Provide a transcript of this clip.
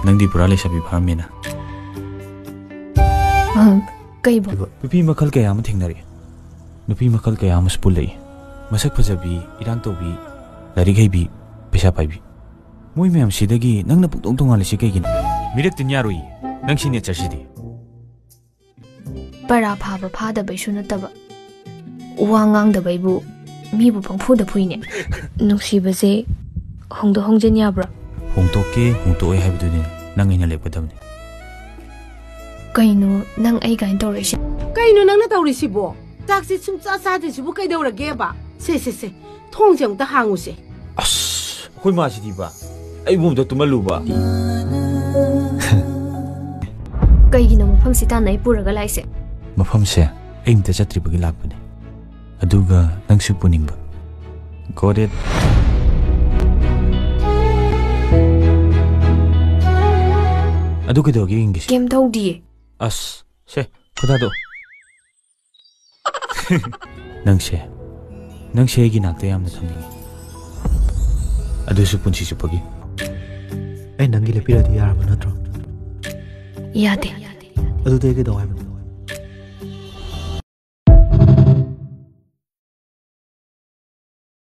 ꯅꯪꯗꯤ ꯄꯨꯔꯥ ꯂꯩꯁꯥꯕꯤ ꯐꯥꯔꯝꯃꯦꯅ ꯀꯩꯕꯣ ꯅꯨꯄꯤ ꯃꯈꯜ ꯀꯌꯥ ꯑꯃ ꯊꯦꯡꯅꯔꯤ ꯅꯨꯄꯤ ꯃꯈꯜ ꯀꯌꯥ ꯑꯃꯁꯨ ꯄꯨꯜꯂꯛꯏ ꯃꯁꯛ ꯐꯖꯕꯤ ꯏꯔꯥꯡ ꯇꯧꯕꯤ ꯂꯥꯏꯔꯤꯛ ꯍꯩꯕꯤ ꯄꯩꯁꯥ ꯄꯥꯏꯕꯤ ꯃꯣꯏ ꯃꯌꯥꯝꯁꯤꯗꯒꯤ ꯅꯪꯅ ꯄꯨꯡꯇꯣꯡ ꯇꯣꯡꯉꯥꯜꯂꯤꯁꯤ ꯀꯩꯒꯤꯅꯣ ꯃꯤꯔꯛ ꯇꯤꯟ ꯌꯥꯔꯣꯏꯌꯦ ꯅꯪ ꯁꯤꯒꯅꯦꯆꯔꯁꯤꯗꯤ ꯄꯔꯥ ꯐꯥꯕ ꯐꯥꯗꯕꯩꯁꯨ ꯅꯠꯇꯕ ꯋꯥ ꯉꯥꯡꯗꯕꯩꯕꯨ ꯃꯤꯕꯨ ꯄꯪꯐꯨꯗ ꯐꯨꯏꯅꯦ ꯅꯨꯡꯁꯤꯕꯁꯦ ꯍꯣꯡꯗꯣꯛ ꯍꯣꯡꯖꯤꯟ ꯌꯥꯕ꯭ꯔꯥ ꯍꯣꯡꯇꯣꯛꯀꯦ ꯍꯣꯡꯇꯣꯛꯑꯣꯏ ꯍꯥꯏꯕꯗꯨꯅꯤ ꯅꯪ ꯑꯩꯅ ꯂꯦꯞꯀꯗꯕꯅꯤ ꯀꯩꯅꯣ ꯅꯪ ꯑꯩ ꯀꯥꯏꯅ ꯇꯧꯔꯛꯏꯁꯦ ꯀꯩꯅꯣ ꯅꯪꯅ ꯇꯧꯔꯤꯁꯤꯕꯣ ꯆꯥꯛꯁꯤ ꯁꯨꯡꯆꯥ ꯆꯥꯗ꯭ꯔꯤꯁꯤꯕꯨ ꯀꯩꯗꯧꯔꯒꯦꯕ ꯁꯦ ꯊꯣꯡꯁꯦ ꯑꯃꯨꯛꯇ ꯍꯥꯡꯉꯨꯁꯦ ꯑꯁ ꯑꯩꯈꯣꯏ ꯃꯥꯁꯤꯗꯤꯕ ꯑꯩꯕꯨ ꯑꯃꯨꯛꯇ ꯇꯨꯝꯍꯜꯂꯨꯕ ꯀꯩꯒꯤꯅꯣ ꯃꯐꯝꯁꯤ ꯇꯥꯟꯅ ꯑꯩ ꯄꯨꯔꯒ ꯂꯥꯛꯏꯁꯦ ꯃꯐꯝꯁꯦ ꯑꯩ ꯑꯝꯇ ꯆꯠꯇ꯭ꯔꯤꯕꯒꯤ ꯂꯥꯛꯄꯅꯦ ꯑꯗꯨꯒ ꯅꯪꯁꯨ ꯄꯨꯅꯤꯡꯕ ꯒꯣꯠ ꯏꯠ ꯑꯗꯨ ꯀꯩꯗꯧꯒꯦ ꯌꯦꯡꯒꯦ ꯀꯩꯝ ꯇꯧꯗꯤꯌꯦ ꯑꯁ ꯁꯦ ꯈꯨꯗꯥꯗꯣ ꯅꯪꯁꯦ ꯑꯩꯒꯤ ꯅꯥꯛꯇ ꯌꯥꯝꯅ ꯊꯝꯅꯤꯡꯉꯤ ꯑꯗꯨꯁꯨ ꯄꯨꯟꯁꯤ ꯆꯨꯞꯄꯒꯤ ꯑꯩ ꯅꯪꯒꯤ ꯂꯦꯞꯄꯤꯔꯗꯤ ꯌꯥꯔꯕ ꯅꯠꯇ꯭ꯔꯣ ꯌꯥꯗꯦ ꯑꯗꯨꯗꯤ ꯀꯩꯗꯧ ꯍꯥꯏꯕꯅꯣ